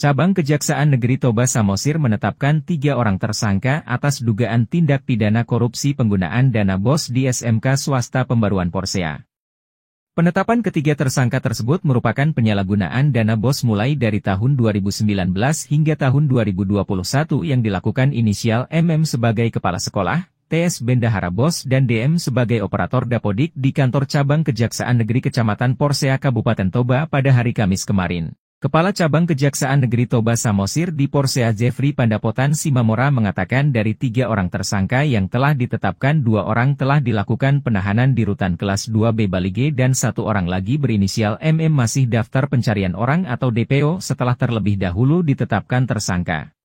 Cabang Kejaksaan Negeri Toba Samosir menetapkan 3 orang tersangka atas dugaan tindak pidana korupsi penggunaan dana BOS di SMK swasta Pembaruan Porsea. Penetapan ketiga tersangka tersebut merupakan penyalahgunaan dana BOS mulai dari tahun 2019 hingga tahun 2021 yang dilakukan inisial MM sebagai kepala sekolah, TS bendahara BOS dan DM sebagai operator dapodik di kantor cabang Kejaksaan Negeri Kecamatan Porsea Kabupaten Toba pada hari Kamis kemarin. Kepala Cabang Kejaksaan Negeri Toba Samosir di Porsea Jeffrey Pandapotan Simamora mengatakan dari 3 orang tersangka yang telah ditetapkan 2 orang telah dilakukan penahanan di Rutan Kelas 2B Balige dan 1 orang lagi berinisial MM masih daftar pencarian orang atau DPO setelah terlebih dahulu ditetapkan tersangka.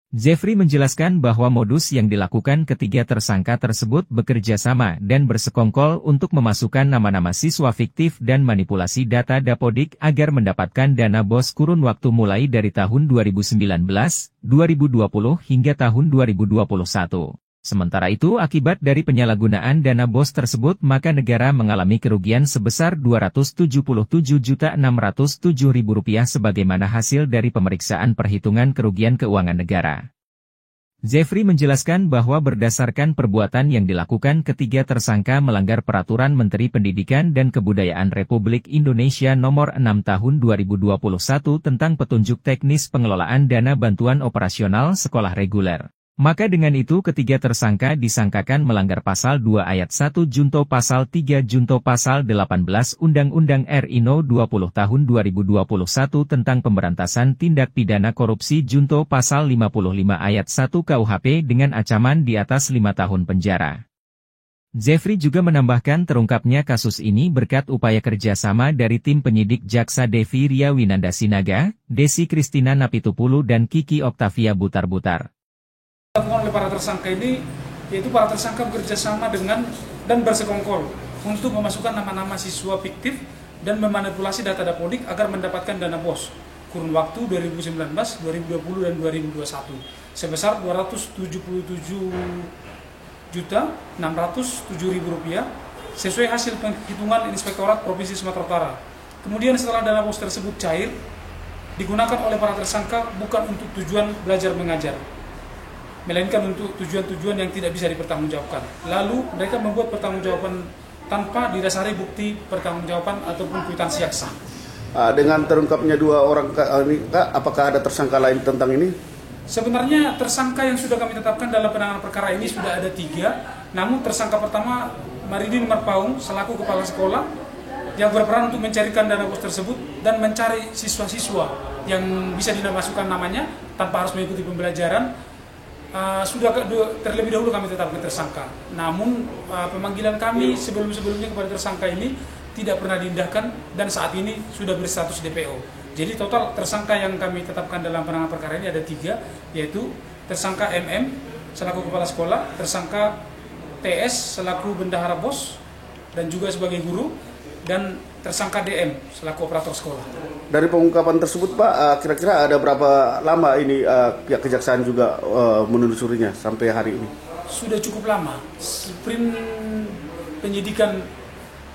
Jeffrey menjelaskan bahwa modus yang dilakukan ketiga tersangka tersebut bekerja sama dan bersekongkol untuk memasukkan nama-nama siswa fiktif dan manipulasi data dapodik agar mendapatkan dana BOS kurun waktu mulai dari tahun 2019, 2020 hingga tahun 2021. Sementara itu akibat dari penyalahgunaan dana BOS tersebut maka negara mengalami kerugian sebesar Rp277.607.000 sebagaimana hasil dari pemeriksaan perhitungan kerugian keuangan negara. Jeffrey menjelaskan bahwa berdasarkan perbuatan yang dilakukan ketiga tersangka melanggar Peraturan Menteri Pendidikan dan Kebudayaan Republik Indonesia Nomor 6 Tahun 2021 tentang petunjuk teknis pengelolaan dana bantuan operasional sekolah reguler. Maka dengan itu ketiga tersangka disangkakan melanggar Pasal 2 Ayat 1 Junto Pasal 3 Junto Pasal 18 Undang-Undang RI No. 20 Tahun 2021 tentang Pemberantasan Tindak Pidana Korupsi Junto Pasal 55 Ayat 1 KUHP dengan ancaman di atas 5 tahun penjara. Jeffrey juga menambahkan terungkapnya kasus ini berkat upaya kerjasama dari tim penyidik Jaksa Devi Ria Winanda Sinaga, Desi Kristina Napitupulu dan Kiki Oktavia Butar-Butar. Dilakukan oleh para tersangka ini, yaitu para tersangka bekerjasama dengan dan bersekongkol untuk memasukkan nama-nama siswa fiktif dan memanipulasi data dapodik agar mendapatkan dana BOS kurun waktu 2019, 2020 dan 2021 sebesar Rp277.607.000 sesuai hasil penghitungan Inspektorat Provinsi Sumatera Utara. Kemudian setelah dana BOS tersebut cair, digunakan oleh para tersangka bukan untuk tujuan belajar mengajar, melainkan untuk tujuan-tujuan yang tidak bisa dipertanggungjawabkan. Lalu mereka membuat pertanggungjawaban tanpa didasari bukti pertanggungjawaban ataupun kwitansi yang sah. Dengan terungkapnya 2 orang ini, apakah ada tersangka lain tentang ini? Sebenarnya tersangka yang sudah kami tetapkan dalam penanganan perkara ini sudah ada 3. Namun tersangka pertama Maridin Marpaung selaku kepala sekolah yang berperan untuk mencarikan dana BOS tersebut dan mencari siswa-siswa yang bisa dimasukkan namanya tanpa harus mengikuti pembelajaran. Sudah terlebih dahulu kami tetapkan tersangka. Namun pemanggilan kami sebelum-sebelumnya kepada tersangka ini tidak pernah diindahkan dan saat ini sudah berstatus DPO. Jadi total tersangka yang kami tetapkan dalam penanganan perkara ini ada 3, yaitu tersangka MM selaku kepala sekolah, tersangka TS selaku bendahara BOS dan juga sebagai guru, dan tersangka DM selaku operator sekolah. Dari pengungkapan tersebut Pak, kira-kira ada berapa lama ini pihak kejaksaan juga menelusurinya sampai hari ini? Sudah cukup lama. Sprint penyidikan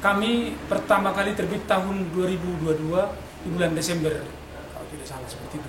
kami pertama kali terbit tahun 2022 di bulan Desember, kalau tidak salah seperti itu.